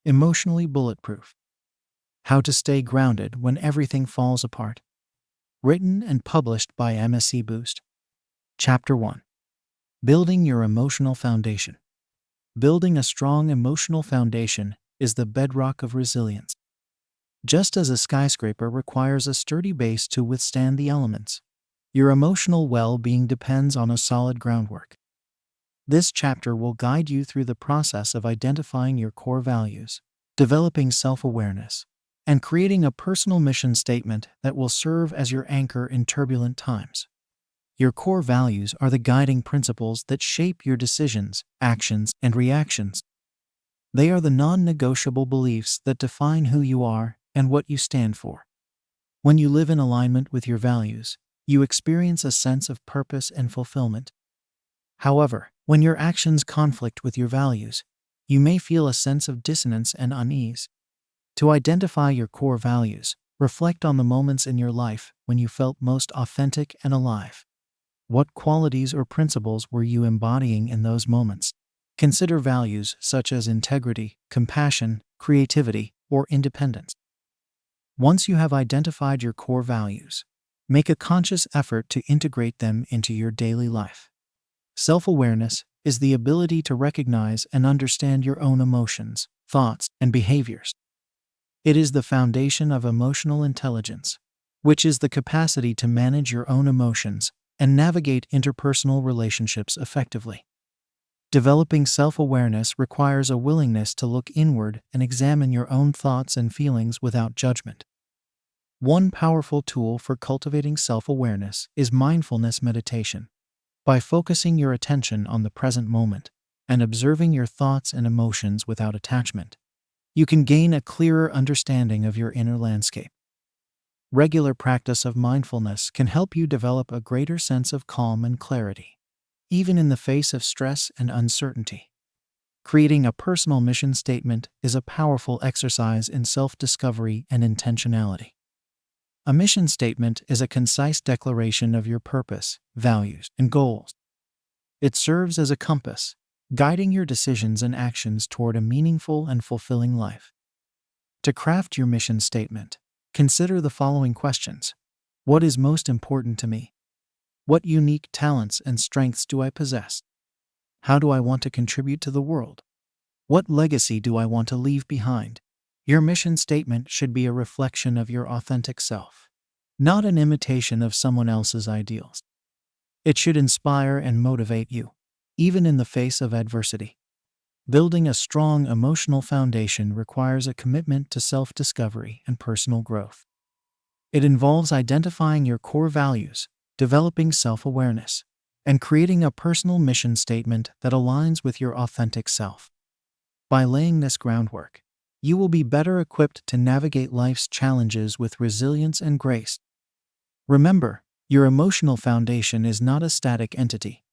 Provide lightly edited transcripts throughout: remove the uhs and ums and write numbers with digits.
Emotionally bulletproof. How to stay grounded when everything falls apart. Written and published by MSC Boost. Chapter 1. Building your emotional foundation. Building a strong emotional foundation is the bedrock of resilience. Just as a skyscraper requires a sturdy base to withstand the elements, your emotional well-being depends on a solid groundwork. This chapter will guide you through the process of identifying your core values, developing self-awareness, and creating a personal mission statement that will serve as your anchor in turbulent times. Your core values are the guiding principles that shape your decisions, actions, and reactions. They are the non-negotiable beliefs that define who you are and what you stand for. When you live in alignment with your values, you experience a sense of purpose and fulfillment. However, when your actions conflict with your values, you may feel a sense of dissonance and unease. To identify your core values, reflect on the moments in your life when you felt most authentic and alive. What qualities or principles were you embodying in those moments? Consider values such as integrity, compassion, creativity, or independence. Once you have identified your core values, make a conscious effort to integrate them into your daily life. Self-awareness is the ability to recognize and understand your own emotions, thoughts, and behaviors. It is the foundation of emotional intelligence, which is the capacity to manage your own emotions and navigate interpersonal relationships effectively. Developing self-awareness requires a willingness to look inward and examine your own thoughts and feelings without judgment. One powerful tool for cultivating self-awareness is mindfulness meditation. By focusing your attention on the present moment and observing your thoughts and emotions without attachment, you can gain a clearer understanding of your inner landscape. Regular practice of mindfulness can help you develop a greater sense of calm and clarity, even in the face of stress and uncertainty. Creating a personal mission statement is a powerful exercise in self-discovery and intentionality. A mission statement is a concise declaration of your purpose, values, and goals. It serves as a compass, guiding your decisions and actions toward a meaningful and fulfilling life. To craft your mission statement, consider the following questions. What is most important to me? What unique talents and strengths do I possess? How do I want to contribute to the world? What legacy do I want to leave behind? Your mission statement should be a reflection of your authentic self, not an imitation of someone else's ideals. It should inspire and motivate you, even in the face of adversity. Building a strong emotional foundation requires a commitment to self-discovery and personal growth. It involves identifying your core values, developing self-awareness, and creating a personal mission statement that aligns with your authentic self. By laying this groundwork, you will be better equipped to navigate life's challenges with resilience and grace. Remember, your emotional foundation is not a static entity,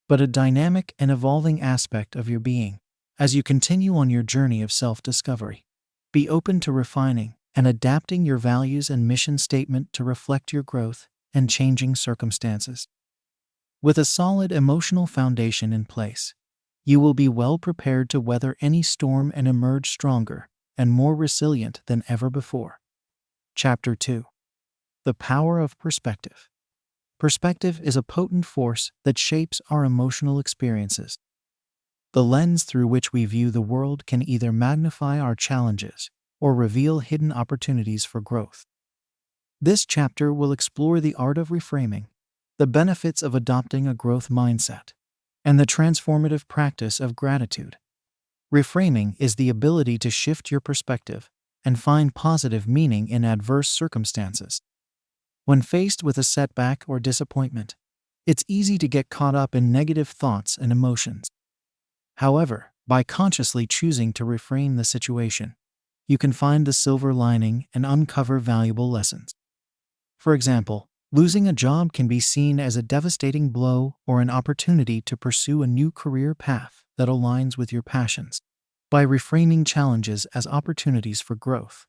but a dynamic and evolving aspect of your being. As you continue on your journey of self-discovery, be open to refining and adapting your values and mission statement to reflect your growth and changing circumstances. With a solid emotional foundation in place, you will be well prepared to weather any storm and emerge stronger and more resilient than ever before. Chapter 2. The Power of Perspective. Perspective is a potent force that shapes our emotional experiences. The lens through which we view the world can either magnify our challenges or reveal hidden opportunities for growth. This chapter will explore the art of reframing, the benefits of adopting a growth mindset, and the transformative practice of gratitude. Reframing is the ability to shift your perspective and find positive meaning in adverse circumstances. When faced with a setback or disappointment, it's easy to get caught up in negative thoughts and emotions. However, by consciously choosing to reframe the situation, you can find the silver lining and uncover valuable lessons. For example, losing a job can be seen as a devastating blow or an opportunity to pursue a new career path that aligns with your passions. By reframing challenges as opportunities for growth,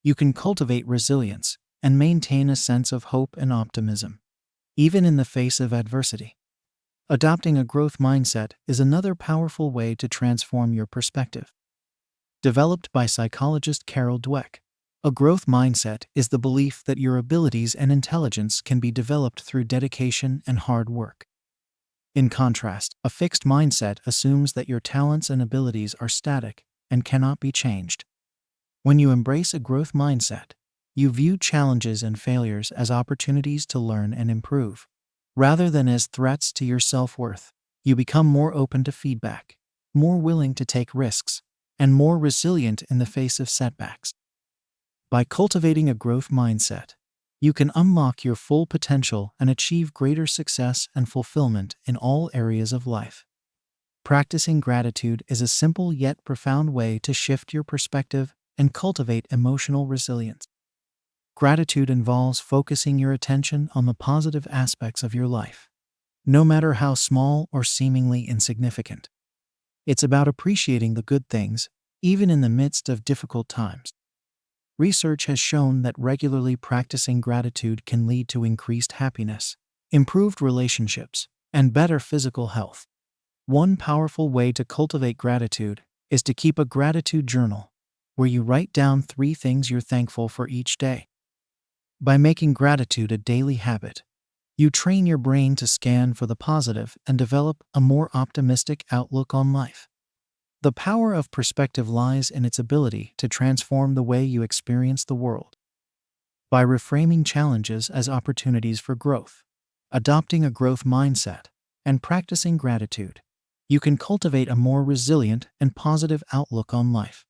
you can cultivate resilience and maintain a sense of hope and optimism, even in the face of adversity. Adopting a growth mindset is another powerful way to transform your perspective. developed by psychologist Carol Dweck. A growth mindset is the belief that your abilities and intelligence can be developed through dedication and hard work. In contrast, a fixed mindset assumes that your talents and abilities are static and cannot be changed. When you embrace a growth mindset, you view challenges and failures as opportunities to learn and improve, rather than as threats to your self-worth. You become more open to feedback, more willing to take risks, and more resilient in the face of setbacks. By cultivating a growth mindset, you can unlock your full potential and achieve greater success and fulfillment in all areas of life. Practicing gratitude is a simple yet profound way to shift your perspective and cultivate emotional resilience. Gratitude involves focusing your attention on the positive aspects of your life, no matter how small or seemingly insignificant. It's about appreciating the good things, even in the midst of difficult times. Research has shown that regularly practicing gratitude can lead to increased happiness, improved relationships, and better physical health. One powerful way to cultivate gratitude is to keep a gratitude journal, where you write down 3 things you're thankful for each day. By making gratitude a daily habit, you train your brain to scan for the positive and develop a more optimistic outlook on life. The power of perspective lies in its ability to transform the way you experience the world. By reframing challenges as opportunities for growth, adopting a growth mindset, and practicing gratitude, you can cultivate a more resilient and positive outlook on life.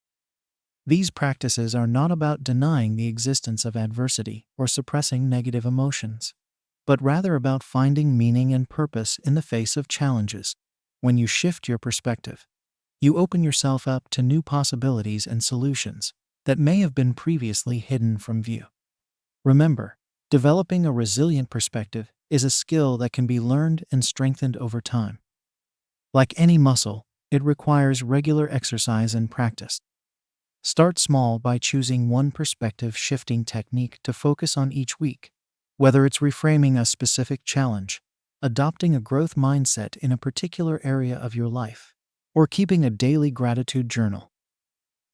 These practices are not about denying the existence of adversity or suppressing negative emotions, but rather about finding meaning and purpose in the face of challenges. When you shift your perspective, you open yourself up to new possibilities and solutions that may have been previously hidden from view. Remember, developing a resilient perspective is a skill that can be learned and strengthened over time. Like any muscle, it requires regular exercise and practice. Start small by choosing one perspective shifting technique to focus on each week, whether it's reframing a specific challenge, adopting a growth mindset in a particular area of your life, or keeping a daily gratitude journal.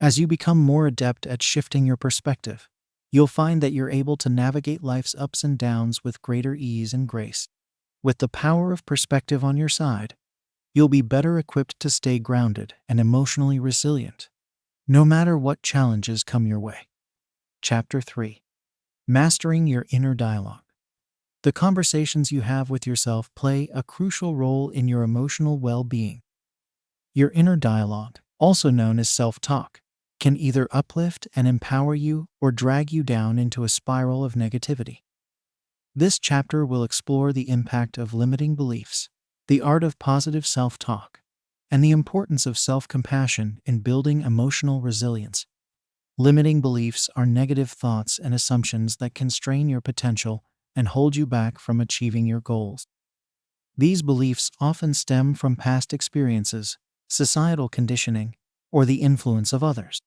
As you become more adept at shifting your perspective, you'll find that you're able to navigate life's ups and downs with greater ease and grace. With the power of perspective on your side, you'll be better equipped to stay grounded and emotionally resilient, no matter what challenges come your way. Chapter 3. Mastering your inner dialogue. The conversations you have with yourself play a crucial role in your emotional well-being. Your inner dialogue, also known as self-talk, can either uplift and empower you or drag you down into a spiral of negativity. This chapter will explore the impact of limiting beliefs, the art of positive self-talk, and the importance of self-compassion in building emotional resilience. Limiting beliefs are negative thoughts and assumptions that constrain your potential and hold you back from achieving your goals. These beliefs often stem from past experiences, societal conditioning, or the influence of others.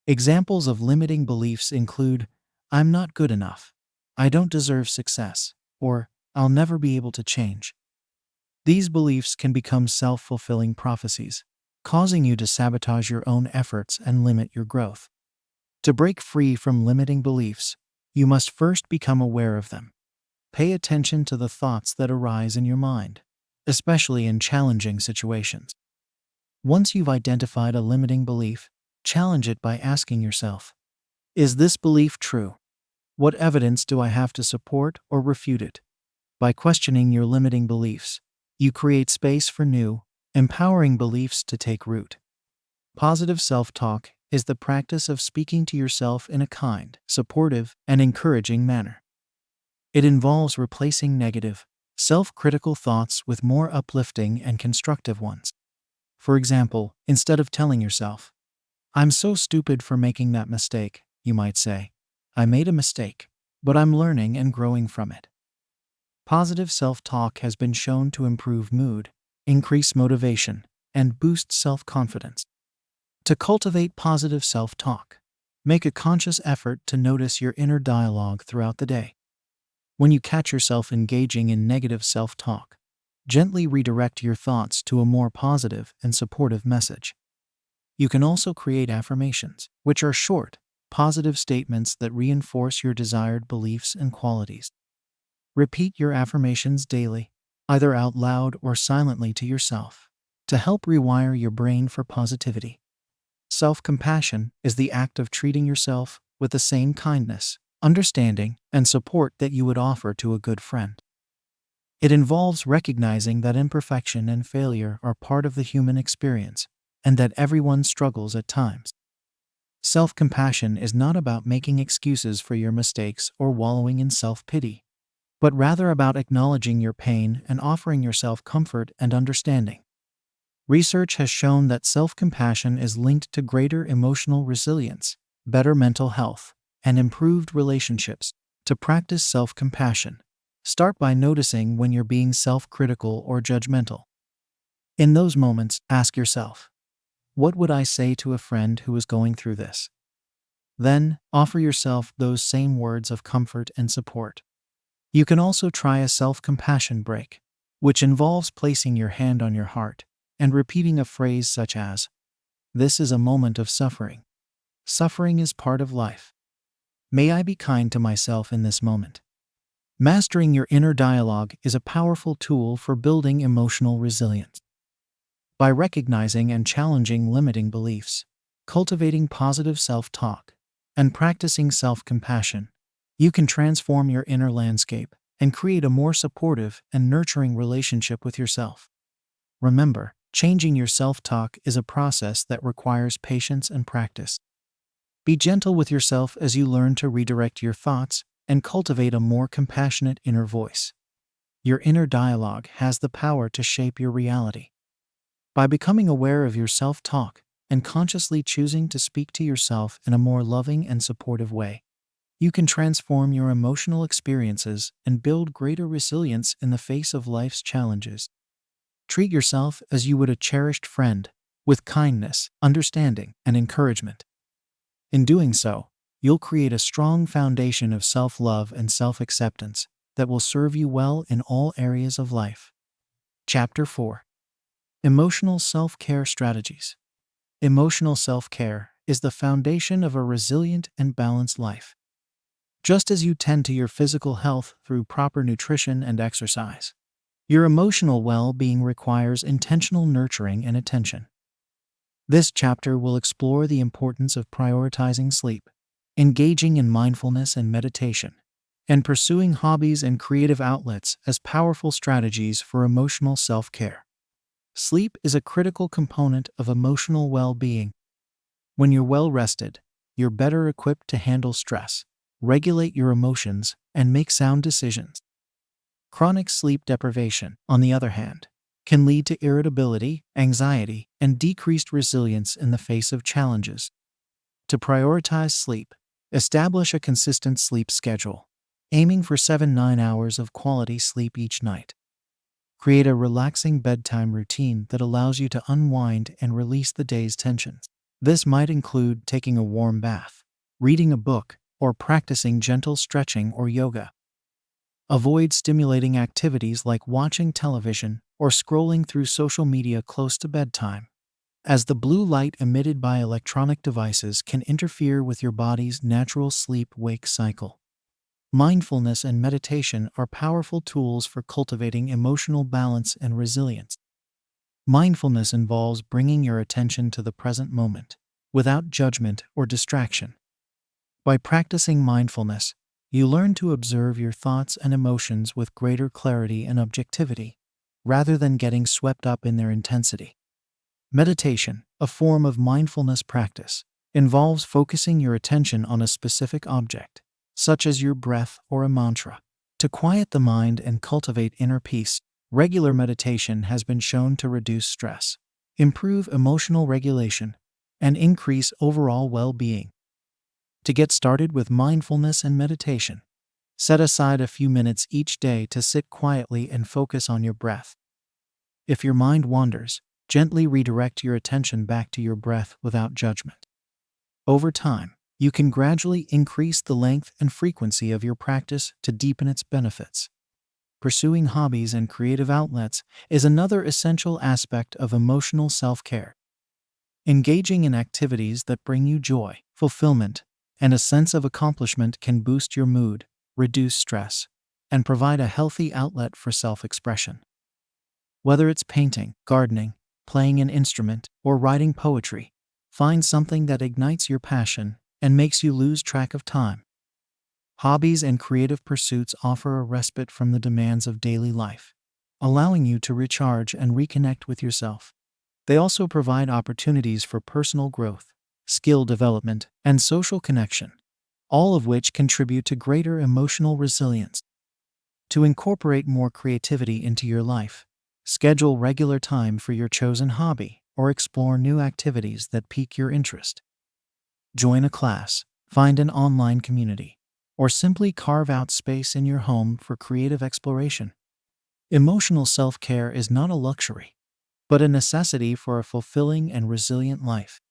Examples of limiting beliefs include, "I'm not good enough," "I don't deserve success," or "I'll never be able to change." These beliefs can become self-fulfilling prophecies, causing you to sabotage your own efforts and limit your growth. To break free from limiting beliefs, you must first become aware of them. Pay attention to the thoughts that arise in your mind, especially in challenging situations. Once you've identified a limiting belief, challenge it by asking yourself, "Is this belief true? What evidence do I have to support or refute it?" By questioning your limiting beliefs, you create space for new, empowering beliefs to take root. Positive self-talk is the practice of speaking to yourself in a kind, supportive, and encouraging manner. It involves replacing negative, self-critical thoughts with more uplifting and constructive ones. For example, instead of telling yourself, "I'm so stupid for making that mistake," you might say, "I made a mistake, but I'm learning and growing from it." Positive self-talk has been shown to improve mood, increase motivation, and boost self-confidence. To cultivate positive self-talk, make a conscious effort to notice your inner dialogue throughout the day. When you catch yourself engaging in negative self-talk, gently redirect your thoughts to a more positive and supportive message. You can also create affirmations, which are short, positive statements that reinforce your desired beliefs and qualities. Repeat your affirmations daily, either out loud or silently to yourself, to help rewire your brain for positivity. Self-compassion is the act of treating yourself with the same kindness, understanding, and support that you would offer to a good friend. It involves recognizing that imperfection and failure are part of the human experience, and that everyone struggles at times. Self-compassion is not about making excuses for your mistakes or wallowing in self-pity, but rather about acknowledging your pain and offering yourself comfort and understanding. Research has shown that self-compassion is linked to greater emotional resilience, better mental health, and improved relationships. To practice self-compassion, start by noticing when you're being self-critical or judgmental. In those moments, ask yourself, what would I say to a friend who is going through this? Then, offer yourself those same words of comfort and support. You can also try a self-compassion break, which involves placing your hand on your heart and repeating a phrase such as, "This is a moment of suffering. Suffering is part of life. May I be kind to myself in this moment." Mastering your inner dialogue is a powerful tool for building emotional resilience. By recognizing and challenging limiting beliefs, cultivating positive self-talk, and practicing self-compassion, you can transform your inner landscape and create a more supportive and nurturing relationship with yourself. Remember, changing your self-talk is a process that requires patience and practice. Be gentle with yourself as you learn to redirect your thoughts and cultivate a more compassionate inner voice. Your inner dialogue has the power to shape your reality. By becoming aware of your self-talk and consciously choosing to speak to yourself in a more loving and supportive way, you can transform your emotional experiences and build greater resilience in the face of life's challenges. Treat yourself as you would a cherished friend, with kindness, understanding, and encouragement. In doing so, you'll create a strong foundation of self-love and self-acceptance that will serve you well in all areas of life. Chapter 4. Emotional Self-Care Strategies. Emotional self-care is the foundation of a resilient and balanced life. Just as you tend to your physical health through proper nutrition and exercise, your emotional well-being requires intentional nurturing and attention. This chapter will explore the importance of prioritizing sleep, engaging in mindfulness and meditation, and pursuing hobbies and creative outlets as powerful strategies for emotional self-care. Sleep is a critical component of emotional well-being. When you're well rested, you're better equipped to handle stress, regulate your emotions, and make sound decisions. Chronic sleep deprivation, on the other hand, can lead to irritability, anxiety, and decreased resilience in the face of challenges. To prioritize sleep, establish a consistent sleep schedule, aiming for 7-9 hours of quality sleep each night. Create a relaxing bedtime routine that allows you to unwind and release the day's tensions. This might include taking a warm bath, reading a book, or practicing gentle stretching or yoga. Avoid stimulating activities like watching television or scrolling through social media close to bedtime, as the blue light emitted by electronic devices can interfere with your body's natural sleep-wake cycle. Mindfulness and meditation are powerful tools for cultivating emotional balance and resilience. Mindfulness involves bringing your attention to the present moment, without judgment or distraction. By practicing mindfulness, you learn to observe your thoughts and emotions with greater clarity and objectivity, rather than getting swept up in their intensity. Meditation, a form of mindfulness practice, involves focusing your attention on a specific object, such as your breath or a mantra. To quiet the mind and cultivate inner peace, regular meditation has been shown to reduce stress, improve emotional regulation, and increase overall well-being. To get started with mindfulness and meditation, set aside a few minutes each day to sit quietly and focus on your breath. If your mind wanders, gently redirect your attention back to your breath without judgment. Over time, you can gradually increase the length and frequency of your practice to deepen its benefits. Pursuing hobbies and creative outlets is another essential aspect of emotional self-care. Engaging in activities that bring you joy, fulfillment, and a sense of accomplishment can boost your mood, reduce stress, and provide a healthy outlet for self-expression. Whether it's painting, gardening, playing an instrument, or writing poetry, find something that ignites your passion and makes you lose track of time. Hobbies and creative pursuits offer a respite from the demands of daily life, allowing you to recharge and reconnect with yourself. They also provide opportunities for personal growth, skill development, and social connection, all of which contribute to greater emotional resilience. To incorporate more creativity into your life, schedule regular time for your chosen hobby or explore new activities that pique your interest. Join a class, find an online community, or simply carve out space in your home for creative exploration. Emotional self-care is not a luxury, but a necessity for a fulfilling and resilient life.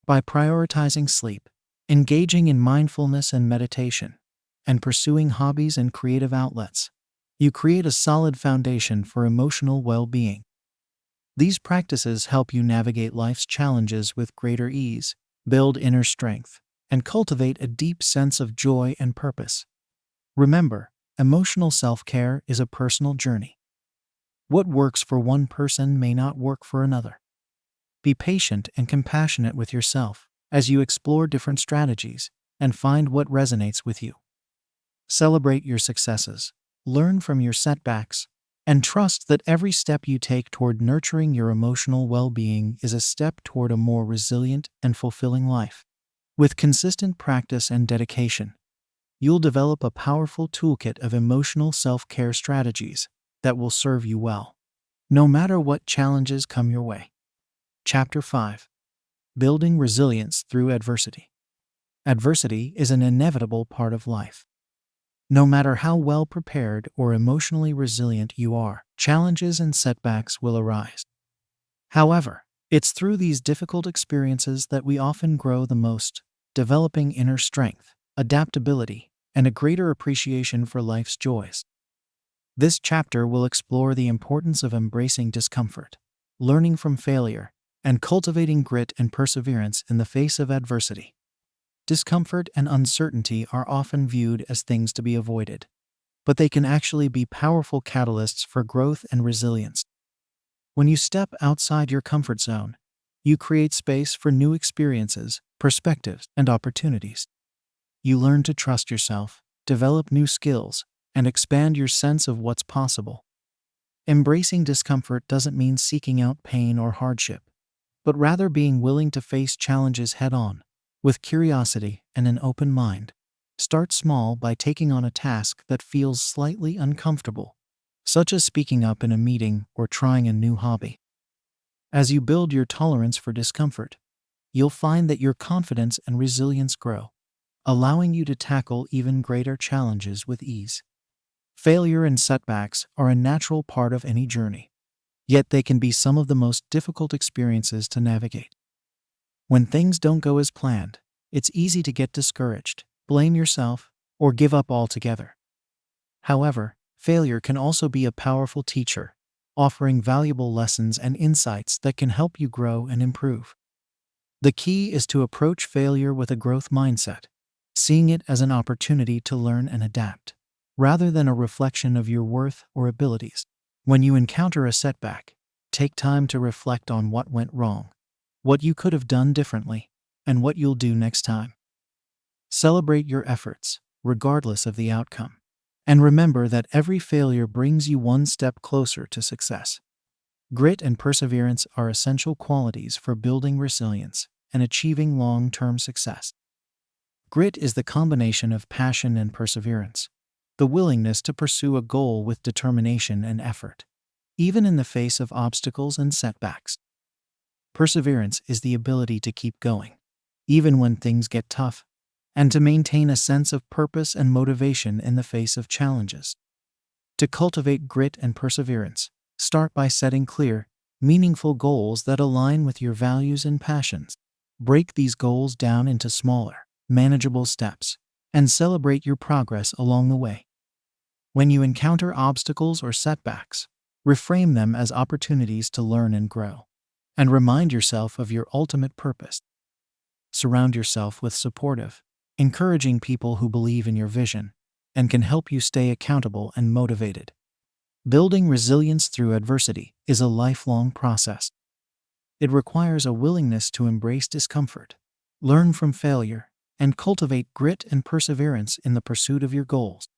By prioritizing sleep, engaging in mindfulness and meditation, and pursuing hobbies and creative outlets, you create a solid foundation for emotional well-being. These practices help you navigate life's challenges with greater ease, build inner strength, and cultivate a deep sense of joy and purpose. Remember, emotional self-care is a personal journey. What works for one person may not work for another. Be patient and compassionate with yourself as you explore different strategies and find what resonates with you. Celebrate your successes, learn from your setbacks, and trust that every step you take toward nurturing your emotional well-being is a step toward a more resilient and fulfilling life. With consistent practice and dedication, you'll develop a powerful toolkit of emotional self-care strategies that will serve you well, no matter what challenges come your way. Chapter 5. Building Resilience Through Adversity. Adversity is an inevitable part of life. No matter how well prepared or emotionally resilient you are, challenges and setbacks will arise. However, it's through these difficult experiences that we often grow the most, developing inner strength, adaptability, and a greater appreciation for life's joys. This chapter will explore the importance of embracing discomfort, learning from failure, and cultivating grit and perseverance in the face of adversity. Discomfort and uncertainty are often viewed as things to be avoided, but they can actually be powerful catalysts for growth and resilience. When you step outside your comfort zone, you create space for new experiences, perspectives, and opportunities. You learn to trust yourself, develop new skills, and expand your sense of what's possible. Embracing discomfort doesn't mean seeking out pain or hardship, but rather being willing to face challenges head-on, with curiosity and an open mind. Start small by taking on a task that feels slightly uncomfortable, such as speaking up in a meeting or trying a new hobby. As you build your tolerance for discomfort, you'll find that your confidence and resilience grow, allowing you to tackle even greater challenges with ease. Failure and setbacks are a natural part of any journey, yet they can be some of the most difficult experiences to navigate. When things don't go as planned, it's easy to get discouraged, blame yourself, or give up altogether. However, failure can also be a powerful teacher, offering valuable lessons and insights that can help you grow and improve. The key is to approach failure with a growth mindset, seeing it as an opportunity to learn and adapt, rather than a reflection of your worth or abilities. When you encounter a setback, take time to reflect on what went wrong, what you could have done differently, and what you'll do next time. Celebrate your efforts, regardless of the outcome, and remember that every failure brings you one step closer to success. Grit and perseverance are essential qualities for building resilience and achieving long-term success. Grit is the combination of passion and perseverance, the willingness to pursue a goal with determination and effort, even in the face of obstacles and setbacks. Perseverance is the ability to keep going, even when things get tough, and to maintain a sense of purpose and motivation in the face of challenges. To cultivate grit and perseverance, start by setting clear, meaningful goals that align with your values and passions. Break these goals down into smaller, manageable steps, and celebrate your progress along the way. When you encounter obstacles or setbacks, reframe them as opportunities to learn and grow. and remind yourself of your ultimate purpose. Surround yourself with supportive, encouraging people who believe in your vision and can help you stay accountable and motivated. Building resilience through adversity is a lifelong process. It requires a willingness to embrace discomfort, learn from failure, and cultivate grit and perseverance in the pursuit of your goals.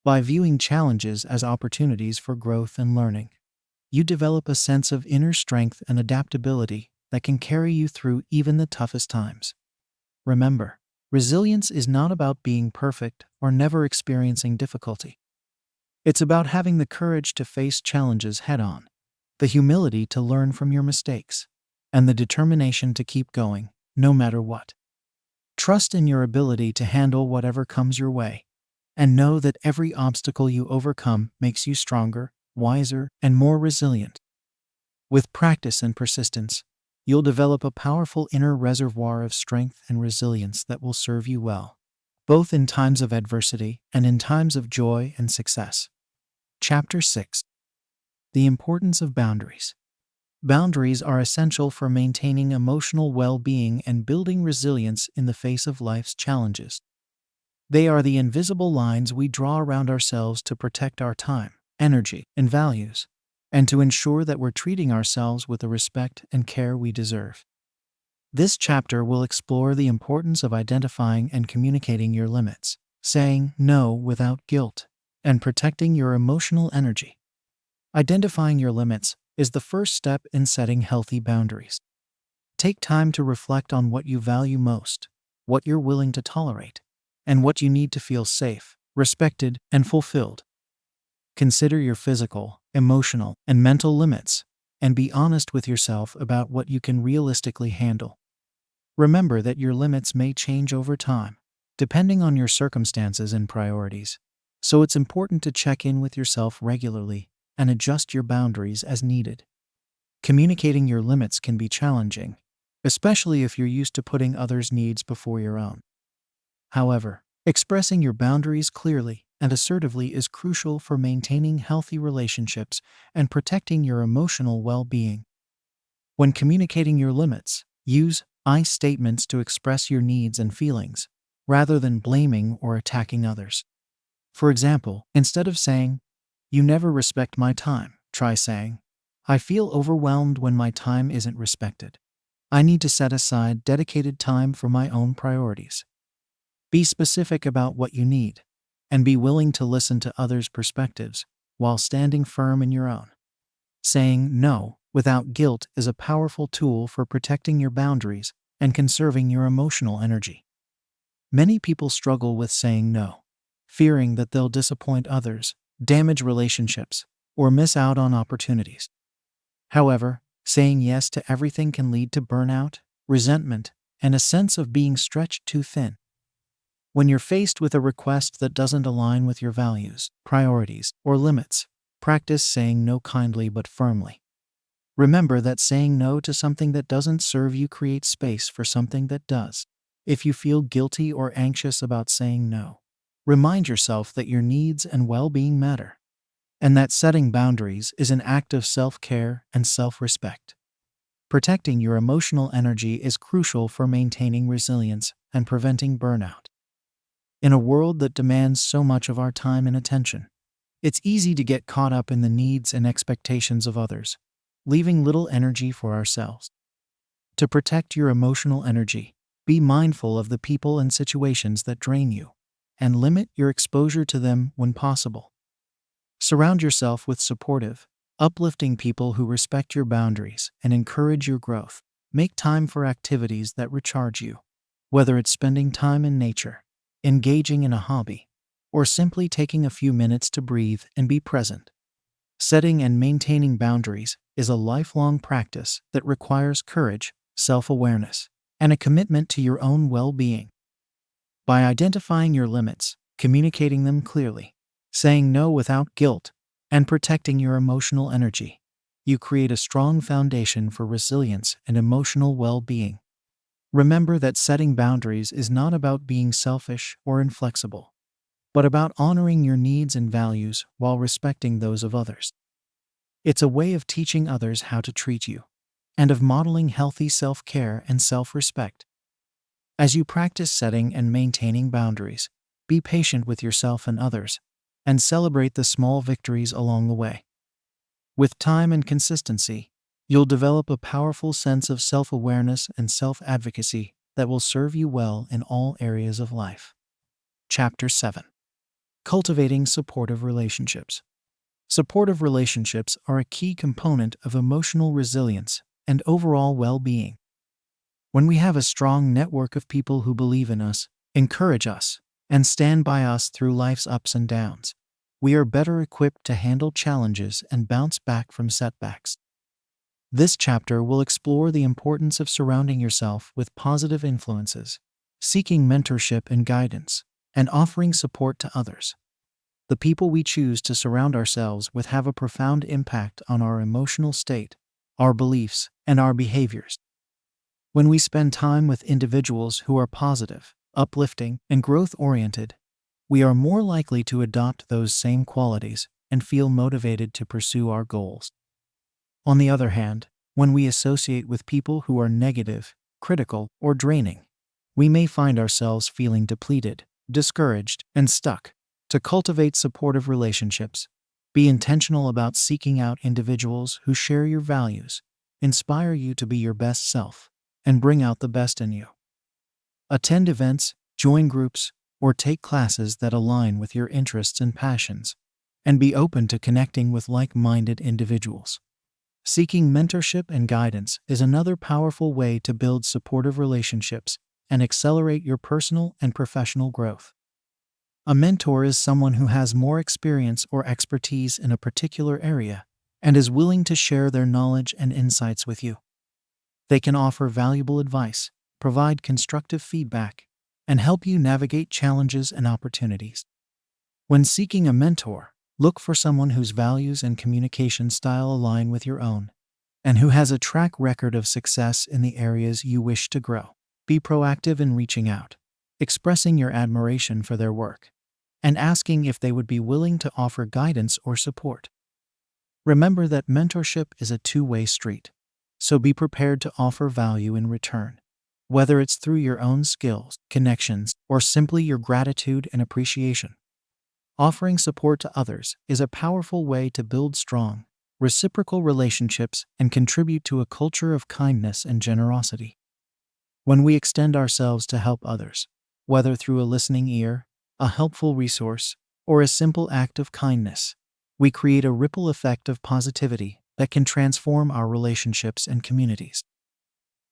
By viewing challenges as opportunities for growth and learning, you develop a sense of inner strength and adaptability that can carry you through even the toughest times. Remember, resilience is not about being perfect or never experiencing difficulty. It's about having the courage to face challenges head-on, the humility to learn from your mistakes, and the determination to keep going, no matter what. Trust in your ability to handle whatever comes your way, and know that every obstacle you overcome makes you stronger, wiser, and more resilient. With practice and persistence, you'll develop a powerful inner reservoir of strength and resilience that will serve you well, both in times of adversity and in times of joy and success. Chapter 6. The importance of boundaries. Boundaries are essential for maintaining emotional well-being and building resilience in the face of life's challenges. They are the invisible lines we draw around ourselves to protect our time, energy, and values, and to ensure that we're treating ourselves with the respect and care we deserve. This chapter will explore the importance of identifying and communicating your limits, saying no without guilt, and protecting your emotional energy. Identifying your limits is the first step in setting healthy boundaries. Take time to reflect on what you value most, what you're willing to tolerate, and what you need to feel safe, respected, and fulfilled. Consider your physical, emotional, and mental limits, and be honest with yourself about what you can realistically handle. Remember that your limits may change over time, depending on your circumstances and priorities, so it's important to check in with yourself regularly and adjust your boundaries as needed. Communicating your limits can be challenging, especially if you're used to putting others' needs before your own. However, expressing your boundaries clearly and assertively is crucial for maintaining healthy relationships and protecting your emotional well-being. When communicating your limits, use I statements to express your needs and feelings, rather than blaming or attacking others. For example, instead of saying, "You never respect my time," try saying, "I feel overwhelmed when my time isn't respected. I need to set aside dedicated time for my own priorities." Be specific about what you need, and be willing to listen to others' perspectives while standing firm in your own. Saying no without guilt is a powerful tool for protecting your boundaries and conserving your emotional energy. Many people struggle with saying no, fearing that they'll disappoint others, damage relationships, or miss out on opportunities. However, saying yes to everything can lead to burnout, resentment, and a sense of being stretched too thin. When you're faced with a request that doesn't align with your values, priorities, or limits, practice saying no kindly but firmly. Remember that saying no to something that doesn't serve you creates space for something that does. If you feel guilty or anxious about saying no, remind yourself that your needs and well-being matter, and that setting boundaries is an act of self-care and self-respect. Protecting your emotional energy is crucial for maintaining resilience and preventing burnout. In a world that demands so much of our time and attention, it's easy to get caught up in the needs and expectations of others, leaving little energy for ourselves. To protect your emotional energy, be mindful of the people and situations that drain you, and limit your exposure to them when possible. Surround yourself with supportive, uplifting people who respect your boundaries and encourage your growth. Make time for activities that recharge you, whether it's spending time in nature, engaging in a hobby, or simply taking a few minutes to breathe and be present. Setting and maintaining boundaries is a lifelong practice that requires courage, self-awareness, and a commitment to your own well-being. By identifying your limits, communicating them clearly, saying no without guilt, and protecting your emotional energy, you create a strong foundation for resilience and emotional well-being. Remember that setting boundaries is not about being selfish or inflexible, but about honoring your needs and values while respecting those of others. It's a way of teaching others how to treat you, and of modeling healthy self-care and self-respect. As you practice setting and maintaining boundaries, be patient with yourself and others, and celebrate the small victories along the way. With time and consistency, you'll develop a powerful sense of self-awareness and self-advocacy that will serve you well in all areas of life. Chapter 7. Cultivating supportive relationships. Supportive relationships are a key component of emotional resilience and overall well-being. When we have a strong network of people who believe in us, encourage us, and stand by us through life's ups and downs, we are better equipped to handle challenges and bounce back from setbacks. This chapter will explore the importance of surrounding yourself with positive influences, seeking mentorship and guidance, and offering support to others. The people we choose to surround ourselves with have a profound impact on our emotional state, our beliefs, and our behaviors. When we spend time with individuals who are positive, uplifting, and growth-oriented, we are more likely to adopt those same qualities and feel motivated to pursue our goals. On the other hand, when we associate with people who are negative, critical, or draining, we may find ourselves feeling depleted, discouraged, and stuck. To cultivate supportive relationships, be intentional about seeking out individuals who share your values, inspire you to be your best self, and bring out the best in you. Attend events, join groups, or take classes that align with your interests and passions, and be open to connecting with like-minded individuals. Seeking mentorship and guidance is another powerful way to build supportive relationships and accelerate your personal and professional growth. A mentor is someone who has more experience or expertise in a particular area and is willing to share their knowledge and insights with you. They can offer valuable advice, provide constructive feedback, and help you navigate challenges and opportunities. When seeking a mentor, look for someone whose values and communication style align with your own, and who has a track record of success in the areas you wish to grow. Be proactive in reaching out, expressing your admiration for their work, and asking if they would be willing to offer guidance or support. Remember that mentorship is a two-way street, so be prepared to offer value in return, whether it's through your own skills, connections, or simply your gratitude and appreciation. Offering support to others is a powerful way to build strong, reciprocal relationships and contribute to a culture of kindness and generosity. When we extend ourselves to help others, whether through a listening ear, a helpful resource, or a simple act of kindness, we create a ripple effect of positivity that can transform our relationships and communities.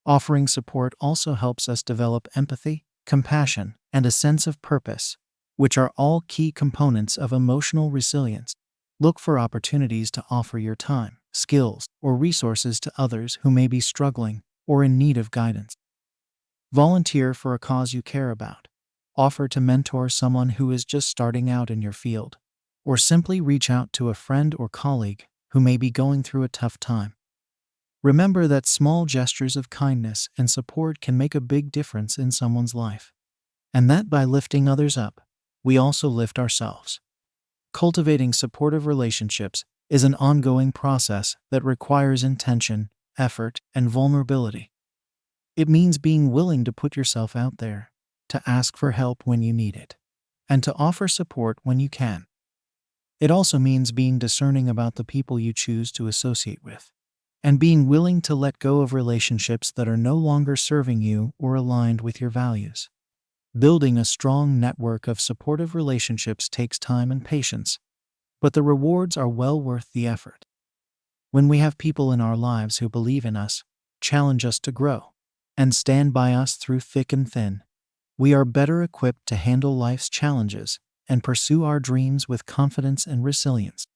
Offering support also helps us develop empathy, compassion, and a sense of purpose, which are all key components of emotional resilience. Look for opportunities to offer your time, skills, or resources to others who may be struggling or in need of guidance. Volunteer for a cause you care about. Offer to mentor someone who is just starting out in your field, or simply reach out to a friend or colleague who may be going through a tough time. Remember that small gestures of kindness and support can make a big difference in someone's life, and that by lifting others up, we also lift ourselves. Cultivating supportive relationships is an ongoing process that requires intention, effort, and vulnerability. It means being willing to put yourself out there, to ask for help when you need it, and to offer support when you can. It also means being discerning about the people you choose to associate with, and being willing to let go of relationships that are no longer serving you or aligned with your values. Building a strong network of supportive relationships takes time and patience, but the rewards are well worth the effort. When we have people in our lives who believe in us, challenge us to grow, and stand by us through thick and thin, we are better equipped to handle life's challenges and pursue our dreams with confidence and resilience.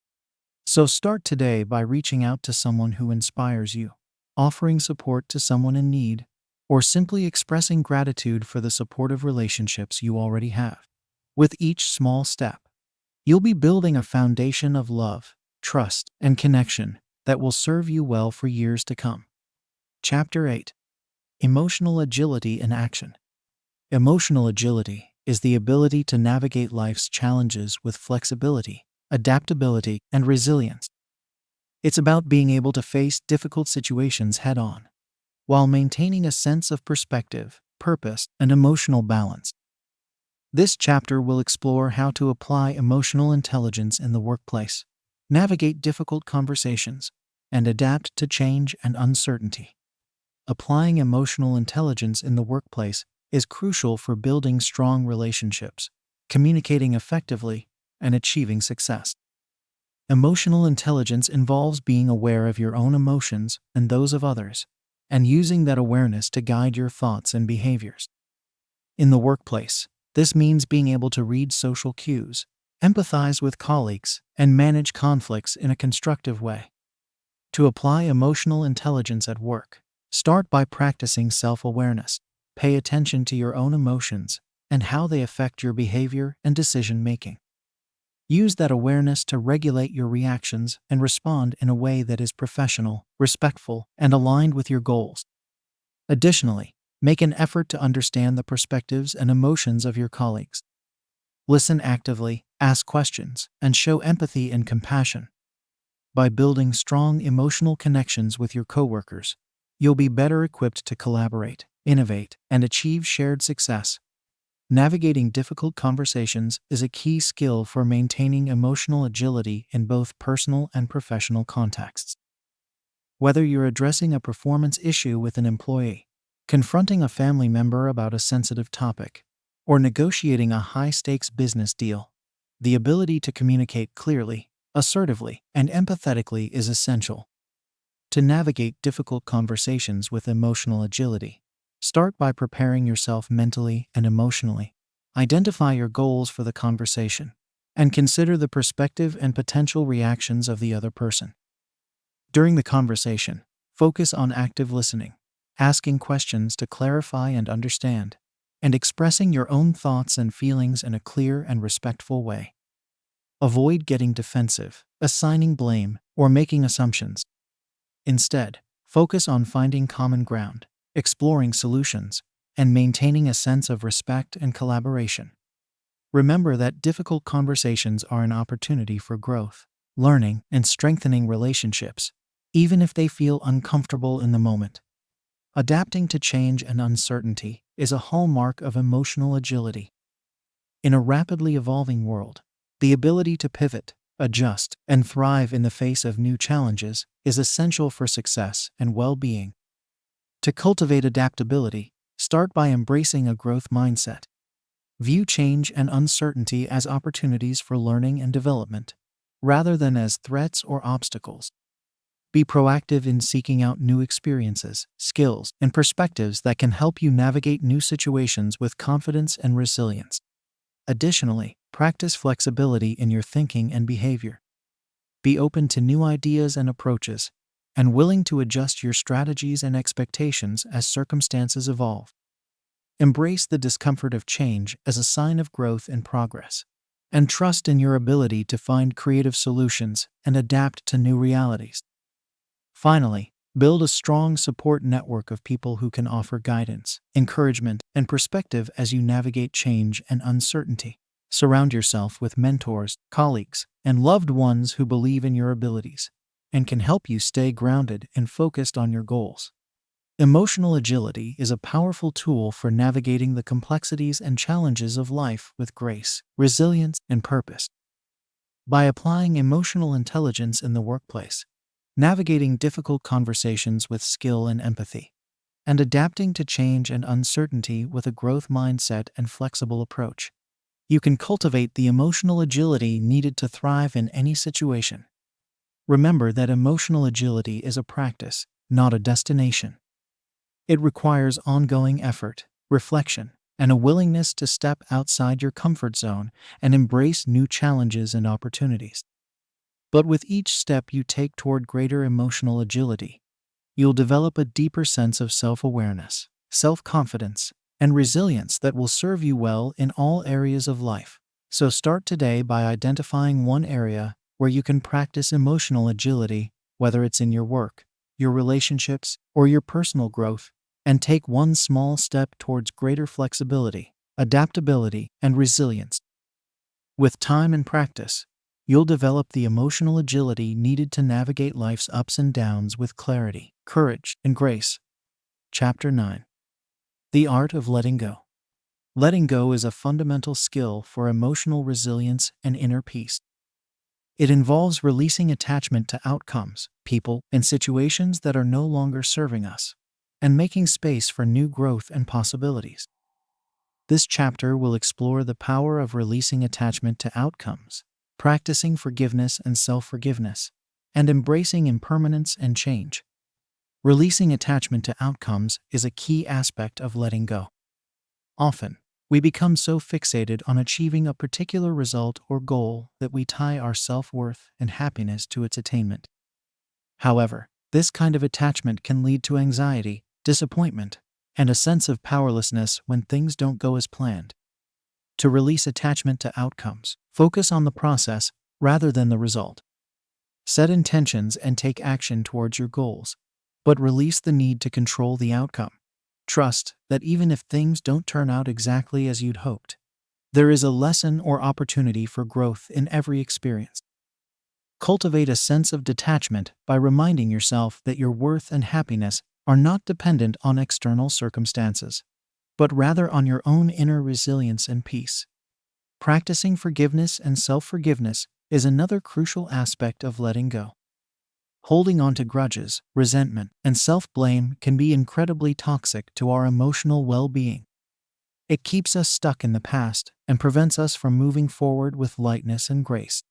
So start today by reaching out to someone who inspires you, offering support to someone in need, or simply expressing gratitude for the supportive relationships you already have. With each small step, you'll be building a foundation of love, trust, and connection that will serve you well for years to come. Chapter 8. Emotional Agility in Action. Emotional agility is the ability to navigate life's challenges with flexibility, adaptability, and resilience. It's about being able to face difficult situations head on, while maintaining a sense of perspective, purpose, and emotional balance. This chapter will explore how to apply emotional intelligence in the workplace, navigate difficult conversations, and adapt to change and uncertainty. Applying emotional intelligence in the workplace is crucial for building strong relationships, communicating effectively, and achieving success. Emotional intelligence involves being aware of your own emotions and those of others, and using that awareness to guide your thoughts and behaviors. In the workplace, this means being able to read social cues, empathize with colleagues, and manage conflicts in a constructive way. To apply emotional intelligence at work, start by practicing self-awareness. Pay attention to your own emotions and how they affect your behavior and decision-making. Use that awareness to regulate your reactions and respond in a way that is professional, respectful, and aligned with your goals. Additionally, make an effort to understand the perspectives and emotions of your colleagues. Listen actively, ask questions, and show empathy and compassion. By building strong emotional connections with your coworkers, you'll be better equipped to collaborate, innovate, and achieve shared success. Navigating difficult conversations is a key skill for maintaining emotional agility in both personal and professional contexts. Whether you're addressing a performance issue with an employee, confronting a family member about a sensitive topic, or negotiating a high-stakes business deal, the ability to communicate clearly, assertively, and empathetically is essential. To navigate difficult conversations with emotional agility, start by preparing yourself mentally and emotionally. Identify your goals for the conversation, and consider the perspective and potential reactions of the other person. During the conversation, focus on active listening, asking questions to clarify and understand, and expressing your own thoughts and feelings in a clear and respectful way. Avoid getting defensive, assigning blame, or making assumptions. Instead, focus on finding common ground, exploring solutions, and maintaining a sense of respect and collaboration. Remember that difficult conversations are an opportunity for growth, learning, and strengthening relationships, even if they feel uncomfortable in the moment. Adapting to change and uncertainty is a hallmark of emotional agility. In a rapidly evolving world, the ability to pivot, adjust, and thrive in the face of new challenges is essential for success and well-being. To cultivate adaptability, start by embracing a growth mindset. View change and uncertainty as opportunities for learning and development, rather than as threats or obstacles. Be proactive in seeking out new experiences, skills, and perspectives that can help you navigate new situations with confidence and resilience. Additionally, practice flexibility in your thinking and behavior. Be open to new ideas and approaches, and willing to adjust your strategies and expectations as circumstances evolve. Embrace the discomfort of change as a sign of growth and progress, and trust in your ability to find creative solutions and adapt to new realities. Finally, build a strong support network of people who can offer guidance, encouragement, and perspective as you navigate change and uncertainty. Surround yourself with mentors, colleagues, and loved ones who believe in your abilities and can help you stay grounded and focused on your goals. Emotional agility is a powerful tool for navigating the complexities and challenges of life with grace, resilience, and purpose. By applying emotional intelligence in the workplace, navigating difficult conversations with skill and empathy, and adapting to change and uncertainty with a growth mindset and flexible approach, you can cultivate the emotional agility needed to thrive in any situation. Remember that emotional agility is a practice, not a destination. It requires ongoing effort, reflection, and a willingness to step outside your comfort zone and embrace new challenges and opportunities. But with each step you take toward greater emotional agility, you'll develop a deeper sense of self-awareness, self-confidence, and resilience that will serve you well in all areas of life. So start today by identifying one area where you can practice emotional agility, whether it's in your work, your relationships, or your personal growth, and take one small step towards greater flexibility, adaptability, and resilience. With time and practice, you'll develop the emotional agility needed to navigate life's ups and downs with clarity, courage, and grace. Chapter 9. The Art of Letting Go. Letting go is a fundamental skill for emotional resilience and inner peace. It involves releasing attachment to outcomes, people, and situations that are no longer serving us, and making space for new growth and possibilities. This chapter will explore the power of releasing attachment to outcomes, practicing forgiveness and self-forgiveness, and embracing impermanence and change. Releasing attachment to outcomes is a key aspect of letting go. Often, we become so fixated on achieving a particular result or goal that we tie our self-worth and happiness to its attainment. However, this kind of attachment can lead to anxiety, disappointment, and a sense of powerlessness when things don't go as planned. To release attachment to outcomes, focus on the process rather than the result. Set intentions and take action towards your goals, but release the need to control the outcome. Trust that even if things don't turn out exactly as you'd hoped, there is a lesson or opportunity for growth in every experience. Cultivate a sense of detachment by reminding yourself that your worth and happiness are not dependent on external circumstances, but rather on your own inner resilience and peace. Practicing forgiveness and self-forgiveness is another crucial aspect of letting go. Holding on to grudges, resentment, and self-blame can be incredibly toxic to our emotional well-being. It keeps us stuck in the past and prevents us from moving forward with lightness and grace.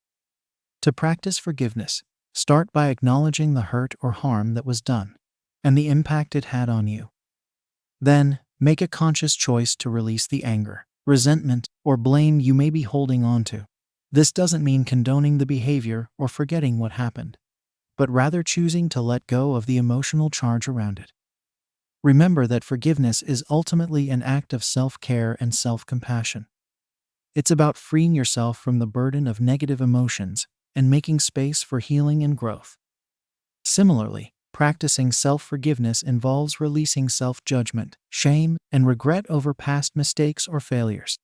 To practice forgiveness, start by acknowledging the hurt or harm that was done and the impact it had on you. Then, make a conscious choice to release the anger, resentment, or blame you may be holding on to. This doesn't mean condoning the behavior or forgetting what happened, but rather choosing to let go of the emotional charge around it. Remember that forgiveness is ultimately an act of self-care and self-compassion. It's about freeing yourself from the burden of negative emotions and making space for healing and growth. Similarly, practicing self-forgiveness involves releasing self-judgment, shame, and regret over past mistakes or failures.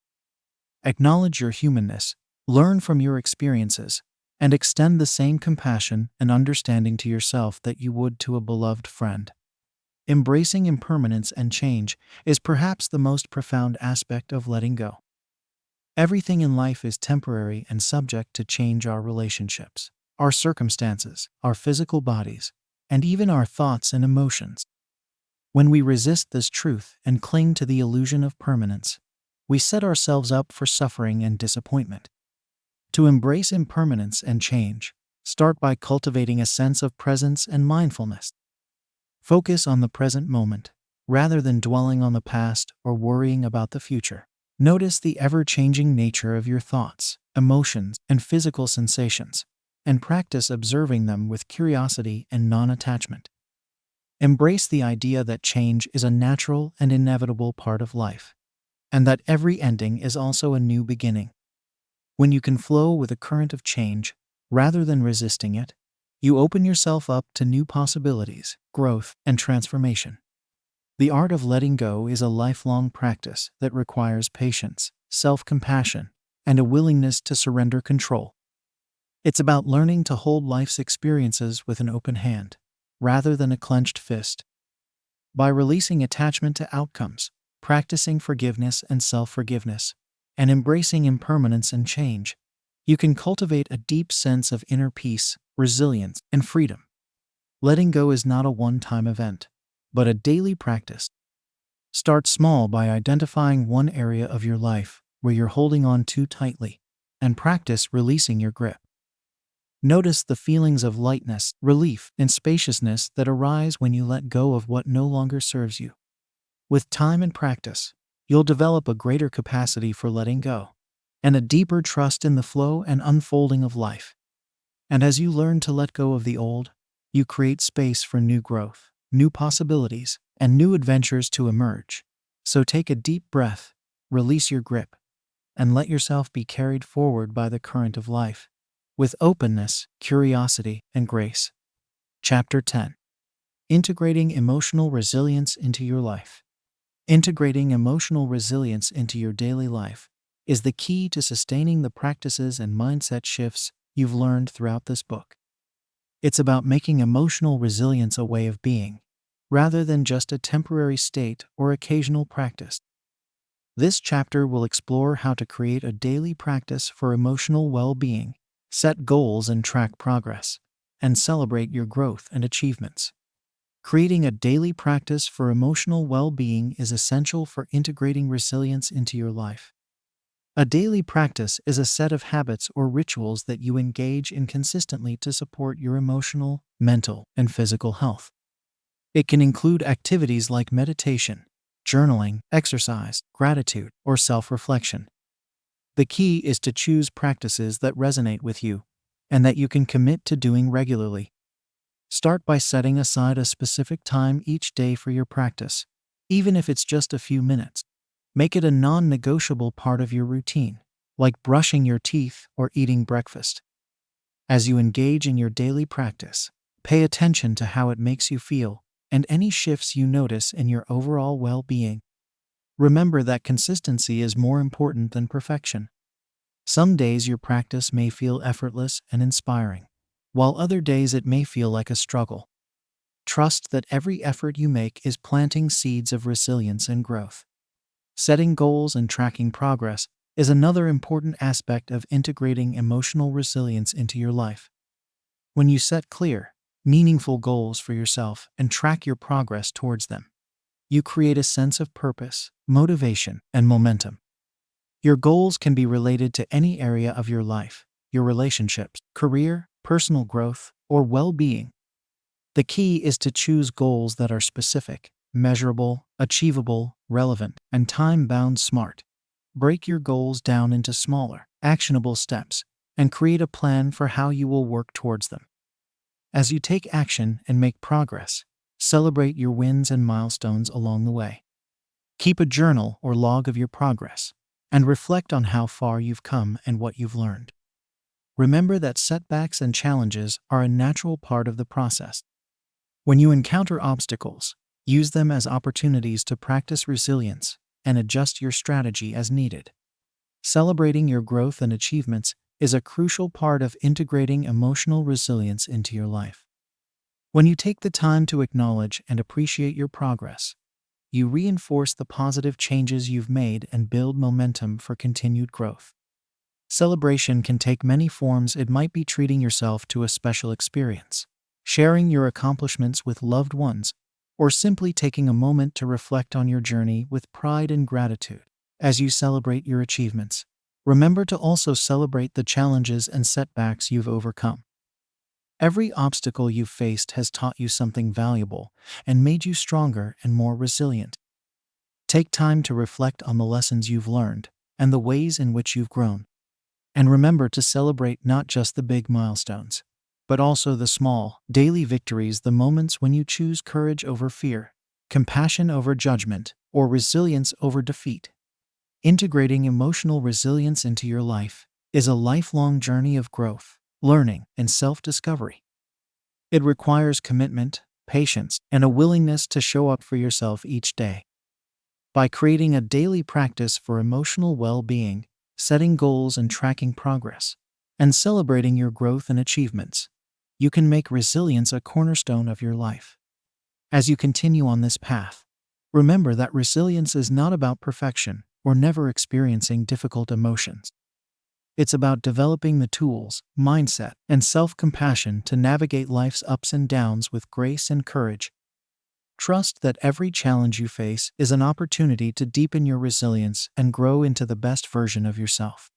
Acknowledge your humanness, learn from your experiences, and extend the same compassion and understanding to yourself that you would to a beloved friend. Embracing impermanence and change is perhaps the most profound aspect of letting go. Everything in life is temporary and subject to change: our relationships, our circumstances, our physical bodies, and even our thoughts and emotions. When we resist this truth and cling to the illusion of permanence, we set ourselves up for suffering and disappointment. To embrace impermanence and change, start by cultivating a sense of presence and mindfulness. Focus on the present moment, rather than dwelling on the past or worrying about the future. Notice the ever-changing nature of your thoughts, emotions, and physical sensations, and practice observing them with curiosity and non-attachment. Embrace the idea that change is a natural and inevitable part of life, and that every ending is also a new beginning. When you can flow with a current of change, rather than resisting it, you open yourself up to new possibilities, growth, and transformation. The art of letting go is a lifelong practice that requires patience, self-compassion, and a willingness to surrender control. It's about learning to hold life's experiences with an open hand, rather than a clenched fist. By releasing attachment to outcomes, practicing forgiveness and self-forgiveness, and embracing impermanence and change, you can cultivate a deep sense of inner peace, resilience, and freedom. Letting go is not a one-time event, but a daily practice. Start small by identifying one area of your life where you're holding on too tightly, and practice releasing your grip. Notice the feelings of lightness, relief, and spaciousness that arise when you let go of what no longer serves you. With time and practice, you'll develop a greater capacity for letting go, and a deeper trust in the flow and unfolding of life. And as you learn to let go of the old, you create space for new growth, new possibilities, and new adventures to emerge. So take a deep breath, release your grip, and let yourself be carried forward by the current of life, with openness, curiosity, and grace. Chapter 10. Integrating emotional resilience into your life. Integrating emotional resilience into your daily life is the key to sustaining the practices and mindset shifts you've learned throughout this book. It's about making emotional resilience a way of being, rather than just a temporary state or occasional practice. This chapter will explore how to create a daily practice for emotional well-being, set goals and track progress, and celebrate your growth and achievements. Creating a daily practice for emotional well-being is essential for integrating resilience into your life. A daily practice is a set of habits or rituals that you engage in consistently to support your emotional, mental, and physical health. It can include activities like meditation, journaling, exercise, gratitude, or self-reflection. The key is to choose practices that resonate with you and that you can commit to doing regularly. Start by setting aside a specific time each day for your practice, even if it's just a few minutes. Make it a non-negotiable part of your routine, like brushing your teeth or eating breakfast. As you engage in your daily practice, pay attention to how it makes you feel and any shifts you notice in your overall well-being. Remember that consistency is more important than perfection. Some days your practice may feel effortless and inspiring, while other days it may feel like a struggle. Trust that every effort you make is planting seeds of resilience and growth. Setting goals and tracking progress is another important aspect of integrating emotional resilience into your life. When you set clear, meaningful goals for yourself and track your progress towards them, you create a sense of purpose, motivation, and momentum. Your goals can be related to any area of your life, your relationships, career, personal growth, or well-being. The key is to choose goals that are specific, measurable, achievable, relevant, and time-bound. Smart. Break your goals down into smaller, actionable steps and create a plan for how you will work towards them. As you take action and make progress, celebrate your wins and milestones along the way. Keep a journal or log of your progress and reflect on how far you've come and what you've learned. Remember that setbacks and challenges are a natural part of the process. When you encounter obstacles, use them as opportunities to practice resilience and adjust your strategy as needed. Celebrating your growth and achievements is a crucial part of integrating emotional resilience into your life. When you take the time to acknowledge and appreciate your progress, you reinforce the positive changes you've made and build momentum for continued growth. Celebration can take many forms. It might be treating yourself to a special experience, sharing your accomplishments with loved ones, or simply taking a moment to reflect on your journey with pride and gratitude. As you celebrate your achievements, remember to also celebrate the challenges and setbacks you've overcome. Every obstacle you've faced has taught you something valuable and made you stronger and more resilient. Take time to reflect on the lessons you've learned and the ways in which you've grown. And remember to celebrate not just the big milestones, but also the small, daily victories, the moments when you choose courage over fear, compassion over judgment, or resilience over defeat. Integrating emotional resilience into your life is a lifelong journey of growth, learning, and self-discovery. It requires commitment, patience, and a willingness to show up for yourself each day. By creating a daily practice for emotional well-being, setting goals and tracking progress, and celebrating your growth and achievements, you can make resilience a cornerstone of your life. As you continue on this path, remember that resilience is not about perfection or never experiencing difficult emotions. It's about developing the tools, mindset, and self-compassion to navigate life's ups and downs with grace and courage. Trust that every challenge you face is an opportunity to deepen your resilience and grow into the best version of yourself.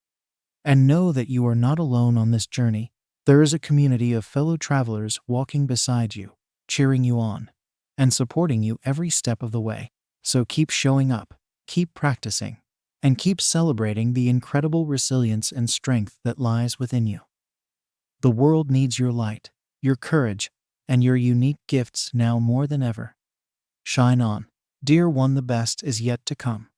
And know that you are not alone on this journey. There is a community of fellow travelers walking beside you, cheering you on, and supporting you every step of the way. So keep showing up, keep practicing, and keep celebrating the incredible resilience and strength that lies within you. The world needs your light, your courage, and your unique gifts now more than ever. Shine on, dear one, the best is yet to come.